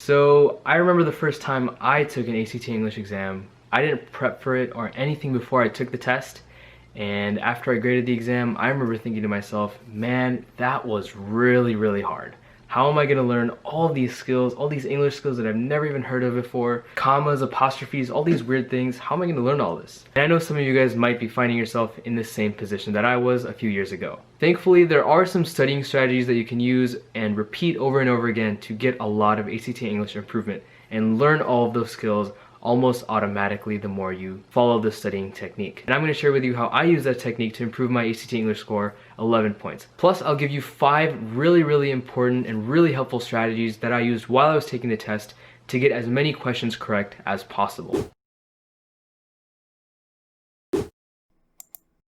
So I remember the first time I took an ACT English exam. I didn't prep for it or anything before I took the test. And after I graded the exam, I remember thinking to myself, man, that was really hard. How am I gonna learn all these skills, all these English skills that I've never even heard of before? Commas, apostrophes, all these weird things. How am I gonna learn all this? And I know some of you guys might be finding yourself in the same position that I was a few years ago. Thankfully, there are some studying strategies that you can use and repeat over and over again to get a lot of ACT English improvement and learn all of those skills almost automatically the more you follow the studying technique. And I'm going to share with you how I use that technique to improve my ACT English score 11 points. Plus, I'll give you 5 really important and really helpful strategies that I used while I was taking the test to get as many questions correct as possible.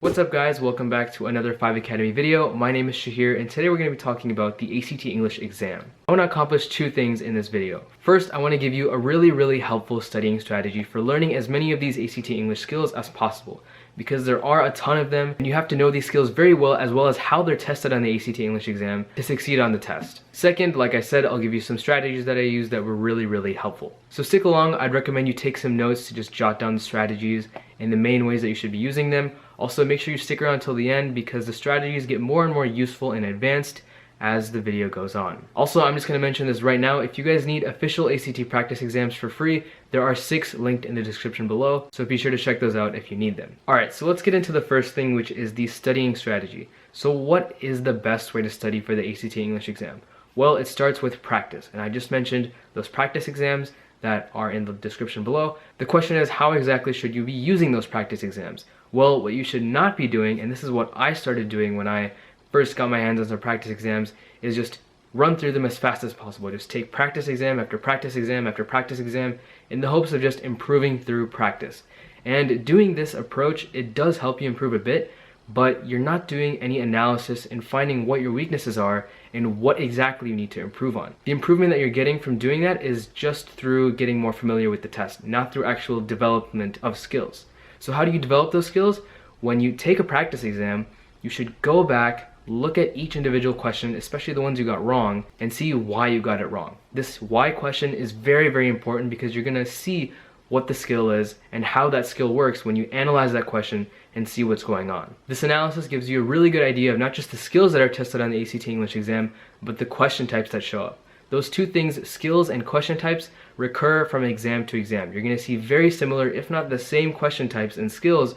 What's up guys, welcome back to another 5 Academy video. My name is Shahir and today we're going to be talking about the ACT English exam. I want to accomplish 2 things in this video. First, I want to give you a really helpful studying strategy for learning as many of these ACT English skills as possible, because there are a ton of them and you have to know these skills very well as how they're tested on the ACT English exam to succeed on the test. Second, like I said, I'll give you some strategies that I use that were really helpful. So stick along. I'd recommend you take some notes to just jot down the strategies and the main ways that you should be using them. Also, make sure you stick around until the end because the strategies get more and more useful and advanced as the video goes on. Also, I'm just going to mention this right now. If you guys need official ACT practice exams for free, there are 6 linked in the description below, so be sure to check those out if you need them. Alright, so let's get into the first thing, which is the studying strategy. So what is the best way to study for the ACT English exam? Well, it starts with practice, and I just mentioned those practice exams that are in the description below. The question is, how exactly should you be using those practice exams? Well, what you should not be doing, and this is what I started doing when I first got my hands on some practice exams, is just run through them as fast as possible. Just take practice exam after practice exam after practice exam in the hopes of just improving through practice. And doing this approach, it does help you improve a bit, but you're not doing any analysis and finding what your weaknesses are and what exactly you need to improve on. The improvement that you're getting from doing that is just through getting more familiar with the test, not through actual development of skills. So how do you develop those skills? When you take a practice exam, you should go back, look at each individual question, especially the ones you got wrong, and see why you got it wrong. This why question is very important because you're gonna see what the skill is and how that skill works when you analyze that question and see what's going on. This analysis gives you a really good idea of not just the skills that are tested on the ACT English exam, but the question types that show up. Those 2 things, skills and question types, recur from exam to exam. You're going to see very similar, if not the same question types and skills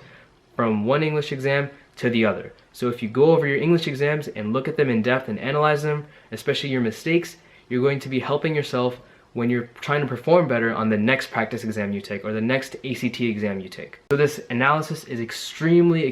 from one English exam to the other. So if you go over your English exams and look at them in depth and analyze them, especially your mistakes, you're going to be helping yourself when you're trying to perform better on the next practice exam you take or the next ACT exam you take. So this analysis is extremely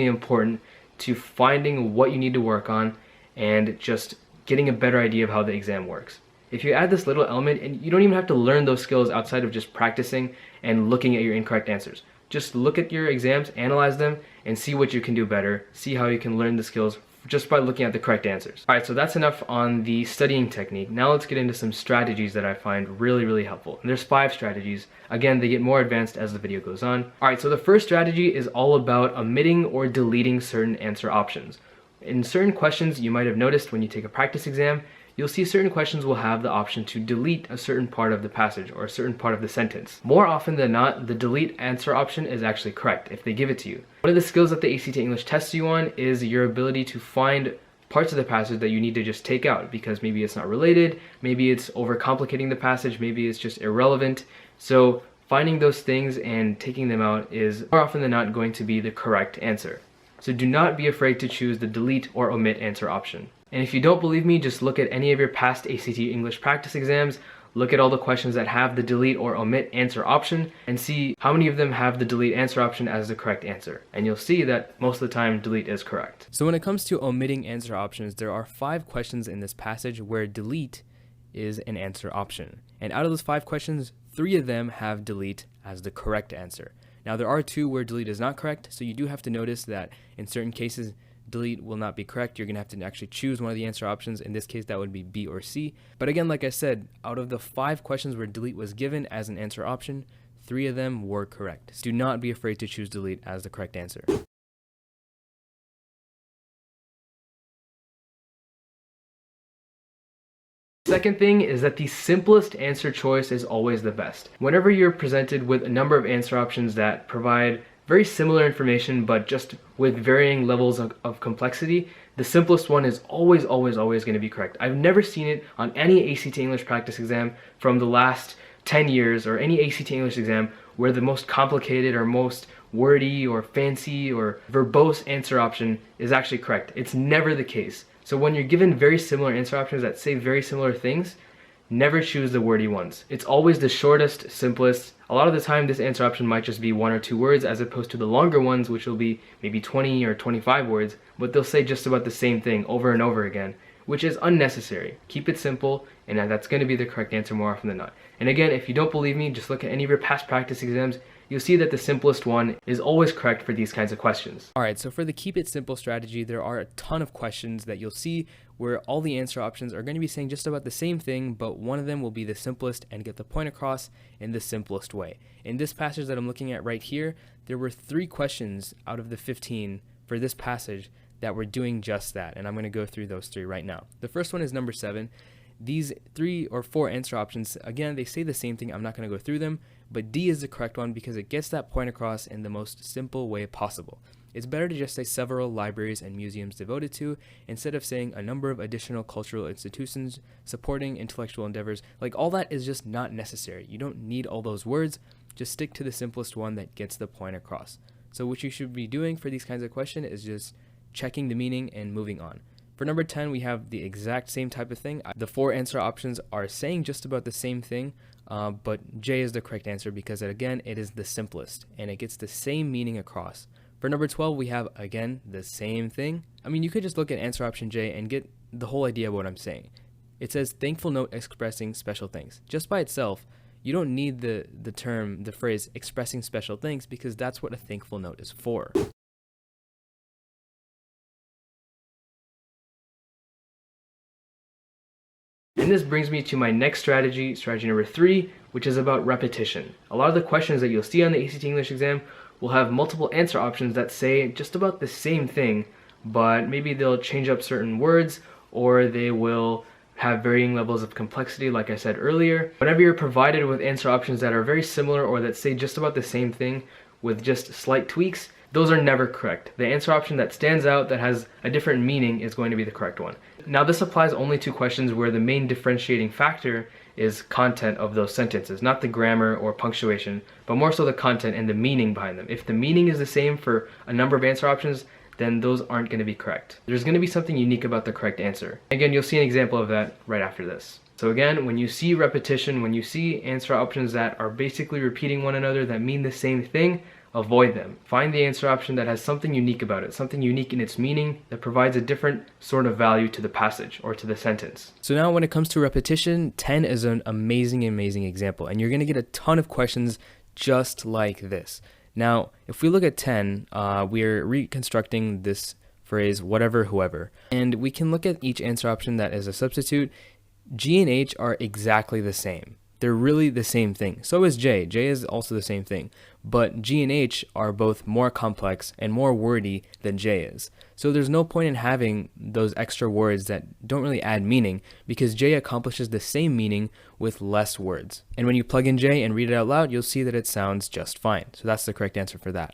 important to finding what you need to work on and just getting a better idea of how the exam works. If you add this little element, and you don't even have to learn those skills outside of just practicing and looking at your incorrect answers. Just look at your exams, analyze them, and see what you can do better. See how you can learn the skills just by looking at the correct answers. Alright, so that's enough on the studying technique. Now let's get into some strategies that I find really helpful. And there's 5 strategies. Again, they get more advanced as the video goes on. Alright, so the first strategy is all about omitting or deleting certain answer options. In certain questions, you might have noticed when you take a practice exam, you'll see certain questions will have the option to delete a certain part of the passage or a certain part of the sentence. More often than not, the delete answer option is actually correct if they give it to you. One of the skills that the ACT English tests you on is your ability to find parts of the passage that you need to just take out because maybe it's not related, maybe it's overcomplicating the passage, maybe it's just irrelevant. So finding those things and taking them out is more often than not going to be the correct answer. So do not be afraid to choose the delete or omit answer option. And if you don't believe me, just look at any of your past ACT English practice exams, look at all the questions that have the delete or omit answer option, and see how many of them have the delete answer option as the correct answer. And you'll see that most of the time, delete is correct. So when it comes to omitting answer options, there are 5 questions in this passage where delete is an answer option. And out of those 5 questions, 3 of them have delete as the correct answer. Now there are 2 where delete is not correct, so you do have to notice that in certain cases delete will not be correct. You're going to have to actually choose one of the answer options. In this case, that would be B or C. But again, like I said, out of the 5 questions where delete was given as an answer option, 3 of them were correct. So do not be afraid to choose delete as the correct answer. second thing is that the simplest answer choice is always the best. Whenever you're presented with a number of answer options that provide very similar information but just with varying levels of complexity, the simplest one is always going to be correct. I've never seen it on any ACT English practice exam from the last 10 years or any ACT English exam where the most complicated or most wordy or fancy or verbose answer option is actually correct. It's never the case. So when you're given very similar answer options that say very similar things, never choose the wordy ones. It's always the shortest, simplest. A lot of the time this answer option might just be 1 or 2 words as opposed to the longer ones, which will be maybe 20 or 25 words, but they'll say just about the same thing over and over again, which is unnecessary. Keep it simple, and that's going to be the correct answer more often than not. And again, if you don't believe me, just look at any of your past practice exams. You'll see that the simplest one is always correct for these kinds of questions. Alright, so for the keep it simple strategy, there are a ton of questions that you'll see where all the answer options are going to be saying just about the same thing, but one of them will be the simplest and get the point across in the simplest way. In this passage that I'm looking at right here, there were 3 questions out of the 15 for this passage that were doing just that, and I'm going to go through those 3 right now. The first one is number 7. These 3 or 4 answer options, again, they say the same thing. I'm not going to go through them, but D is the correct one because it gets that point across in the most simple way possible. It's better to just say several libraries and museums devoted to instead of saying a number of additional cultural institutions supporting intellectual endeavors. Like, all that is just not necessary. You don't need all those words. Just stick to the simplest one that gets the point across. So what you should be doing for these kinds of questions is just checking the meaning and moving on. For number 10, we have the exact same type of thing. The 4 answer options are saying just about the same thing, but J is the correct answer because, again, it is the simplest and it gets the same meaning across. For number 12, we have, again, the same thing. I mean, you could just look at answer option J and get the whole idea of what I'm saying. It says thankful note expressing special thanks. Just by itself, you don't need the phrase expressing special thanks because that's what a thankful note is for. And this brings me to my next strategy, strategy number 3, which is about repetition. A lot of the questions that you'll see on the ACT English exam will have multiple answer options that say just about the same thing, but maybe they'll change up certain words or they will have varying levels of complexity, like I said earlier. Whenever you're provided with answer options that are very similar or that say just about the same thing with just slight tweaks, those are never correct. The answer option that stands out, that has a different meaning, is going to be the correct one. Now, this applies only to questions where the main differentiating factor is content of those sentences, not the grammar or punctuation, but more so the content and the meaning behind them. If the meaning is the same for a number of answer options, then those aren't going to be correct. There's going to be something unique about the correct answer. Again, you'll see an example of that right after this. So again, when you see repetition, when you see answer options that are basically repeating one another that mean the same thing, avoid them. Find the answer option that has something unique about it, something unique in its meaning that provides a different sort of value to the passage or to the sentence. So now when it comes to repetition, 10 is an amazing example, and you're going to get a ton of questions just like this. Now, if we look at 10, we're reconstructing this phrase, whatever, whoever, and we can look at each answer option that is a substitute. G and H are exactly the same. They're really the same thing. So is J. J is also the same thing. But G and H are both more complex and more wordy than J is. So there's no point in having those extra words that don't really add meaning because J accomplishes the same meaning with less words. And when you plug in J and read it out loud, you'll see that it sounds just fine. So that's the correct answer for that.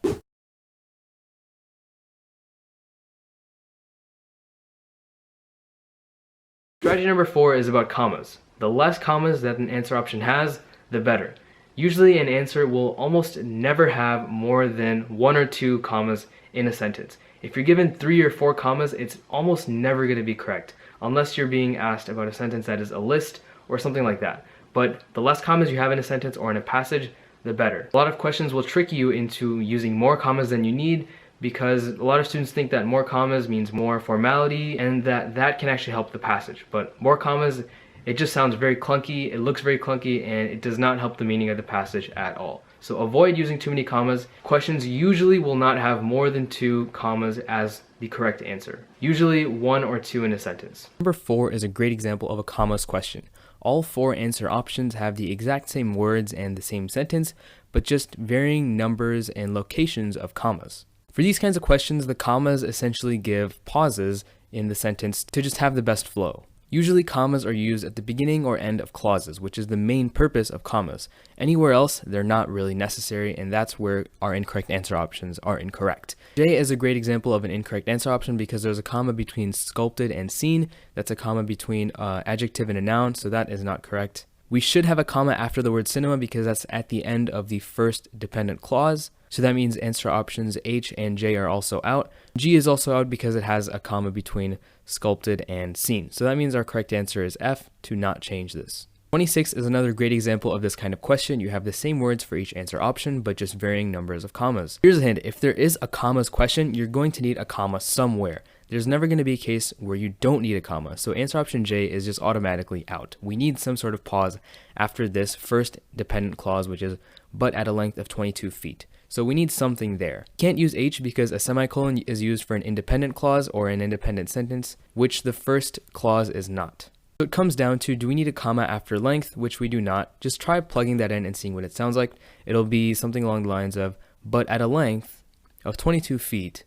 Strategy number 4 is about commas. The less commas that an answer option has, the better. Usually an answer will almost never have more than 1 or 2 commas in a sentence. If you're given 3 or 4 commas, it's almost never going to be correct, unless you're being asked about a sentence that is a list or something like that. But the less commas you have in a sentence or in a passage, the better. A lot of questions will trick you into using more commas than you need because a lot of students think that more commas means more formality and that can actually help the passage. But more commas, it just sounds very clunky, it looks very clunky, and it does not help the meaning of the passage at all. So avoid using too many commas. Questions usually will not have more than 2 commas as the correct answer. Usually 1 or 2 in a sentence. Number 4 is a great example of a commas question. All 4 answer options have the exact same words and the same sentence, but just varying numbers and locations of commas. For these kinds of questions, the commas essentially give pauses in the sentence to just have the best flow. Usually commas are used at the beginning or end of clauses, which is the main purpose of commas. Anywhere else, they're not really necessary, and that's where our incorrect answer options are incorrect. J is a great example of an incorrect answer option because there's a comma between sculpted and seen. That's a comma between adjective and a noun, so that is not correct. We should have a comma after the word cinema because that's at the end of the first dependent clause. So that means answer options H and J are also out. G is also out because it has a comma between sculpted and seen. So that means our correct answer is F, to not change this. 26 is another great example of this kind of question. You have the same words for each answer option, but just varying numbers of commas. Here's a hint. If there is a commas question, you're going to need a comma somewhere. There's never going to be a case where you don't need a comma. So answer option J is just automatically out. We need some sort of pause after this first dependent clause, which is but at a length of 22 feet. So we need something there. Can't use H because a semicolon is used for an independent clause or an independent sentence, which the first clause is not. So it comes down to, do we need a comma after length, which we do not. Just try plugging that in and seeing what it sounds like. It'll be something along the lines of, but at a length of 22 feet,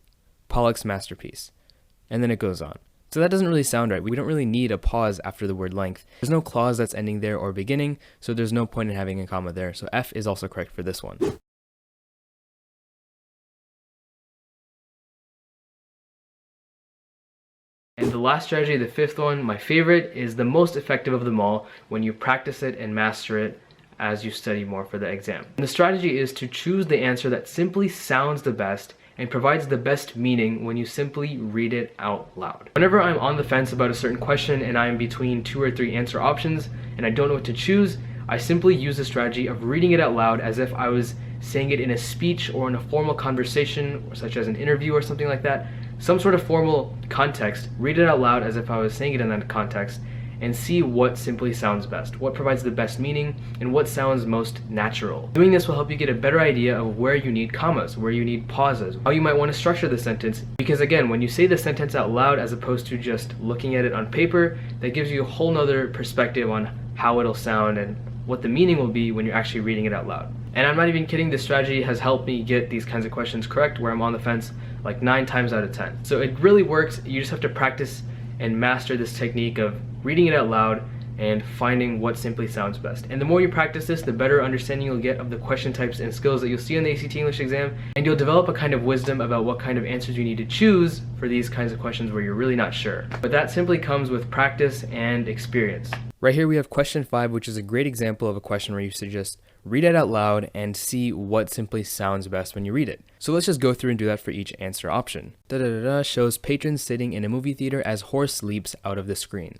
Pollock's masterpiece. And then it goes on. So that doesn't really sound right. We don't really need a pause after the word length. There's no clause that's ending there or beginning, so there's no point in having a comma there. So F is also correct for this one. And the last strategy, the fifth one, my favorite, is the most effective of them all when you practice it and master it as you study more for the exam. And the strategy is to choose the answer that simply sounds the best and provides the best meaning when you simply read it out loud. Whenever I'm on the fence about a certain question and I'm between 2 or 3 answer options and I don't know what to choose, I simply use the strategy of reading it out loud as if I was saying it in a speech or in a formal conversation, such as an interview or something like that. Some sort of formal context, read it out loud as if I was saying it in that context, and see what simply sounds best, what provides the best meaning, and what sounds most natural. Doing this will help you get a better idea of where you need commas, where you need pauses, how you might want to structure the sentence, because again, when you say the sentence out loud as opposed to just looking at it on paper, that gives you a whole nother perspective on how it'll sound and what the meaning will be when you're actually reading it out loud. And I'm not even kidding, this strategy has helped me get these kinds of questions correct where I'm on the fence like 9 times out of 10. So it really works. You just have to practice and master this technique of reading it out loud and finding what simply sounds best. And the more you practice this, the better understanding you'll get of the question types and skills that you'll see in the ACT English exam, and you'll develop a kind of wisdom about what kind of answers you need to choose for these kinds of questions where you're really not sure. But that simply comes with practice and experience. Right here we have question 5, which is a great example of a question where you should just read it out loud and see what simply sounds best when you read it. So let's just go through and do that for each answer option. Shows patrons sitting in a movie theater as horse leaps out of the screen.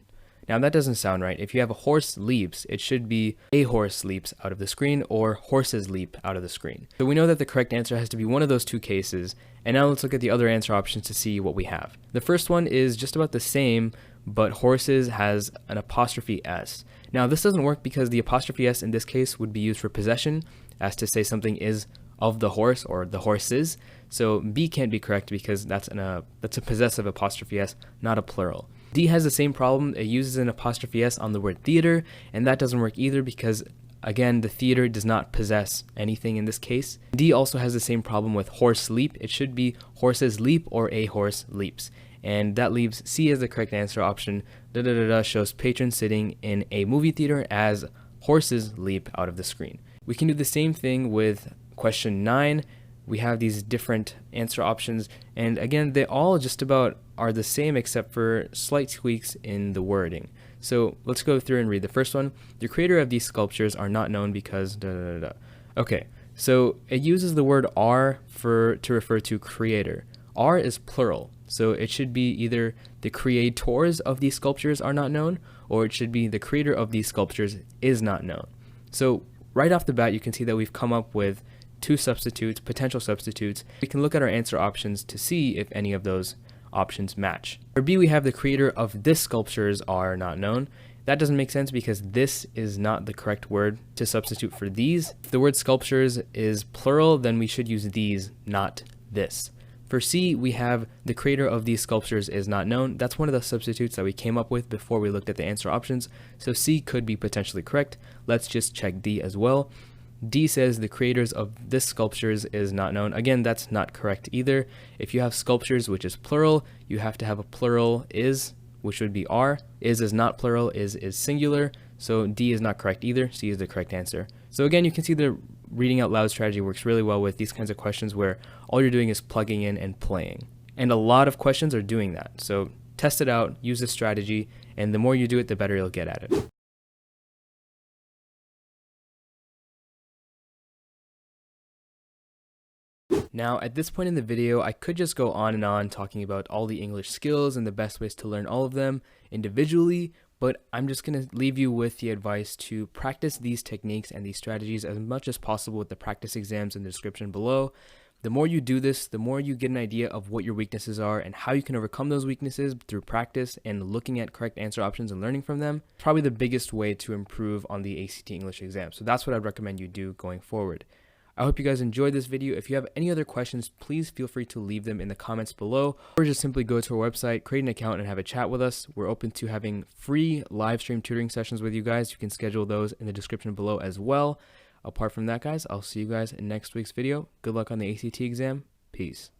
Now that doesn't sound right. If you have a horse leaps, it should be a horse leaps out of the screen or horses leap out of the screen. So we know that the correct answer has to be one of those two cases. And now let's look at the other answer options to see what we have. The first one is just about the same, but horses has an apostrophe S. Now this doesn't work because the apostrophe S in this case would be used for possession, as to say something is of the horse or the horses. So B can't be correct because that's a possessive apostrophe S, not a plural. D has the same problem. It uses an apostrophe S on the word theater, and that doesn't work either because, again, the theater does not possess anything in this case. D also has the same problem with horse leap. It should be horses leap or a horse leaps. And that leaves C as the correct answer option. Shows patrons sitting in a movie theater as horses leap out of the screen. We can do the same thing with question 9. We have these different answer options, and again, they all just about are the same except for slight tweaks in the wording. So let's go through and read the first one. The creator of these sculptures are not known because Okay, so it uses the word are to refer to creator. Are is plural, so it should be either the creators of these sculptures are not known, or it should be the creator of these sculptures is not known. So right off the bat, you can see that we've come up with 2 substitutes, potential substitutes. We can look at our answer options to see if any of those options match. For B, we have the creator of this sculptures are not known. That doesn't make sense because this is not the correct word to substitute for these. If the word sculptures is plural, then we should use these, not this. For C, we have the creator of these sculptures is not known. That's one of the substitutes that we came up with before we looked at the answer options. So C could be potentially correct. Let's just check D as well. D says the creators of this sculptures is not known. Again, that's not correct either. If you have sculptures, which is plural, you have to have a plural is which would be are. Is not plural, is singular. So D is not correct either. C is the correct answer. So again, you can see the reading out loud strategy works really well with these kinds of questions where all you're doing is plugging in and playing. And a lot of questions are doing that. So test it out, use this strategy, and the more you do it, the better you'll get at it. Now, at this point in the video, I could just go on and on talking about all the English skills and the best ways to learn all of them individually, but I'm just going to leave you with the advice to practice these techniques and these strategies as much as possible with the practice exams in the description below. The more you do this, the more you get an idea of what your weaknesses are and how you can overcome those weaknesses through practice and looking at correct answer options and learning from them. Probably the biggest way to improve on the ACT English exam. So that's what I'd recommend you do going forward. I hope you guys enjoyed this video. If you have any other questions, please feel free to leave them in the comments below, or just simply go to our website, create an account, and have a chat with us. We're open to having free live stream tutoring sessions with you guys. You can schedule those in the description below as well. Apart from that, guys, I'll see you guys in next week's video. Good luck on the ACT exam. Peace.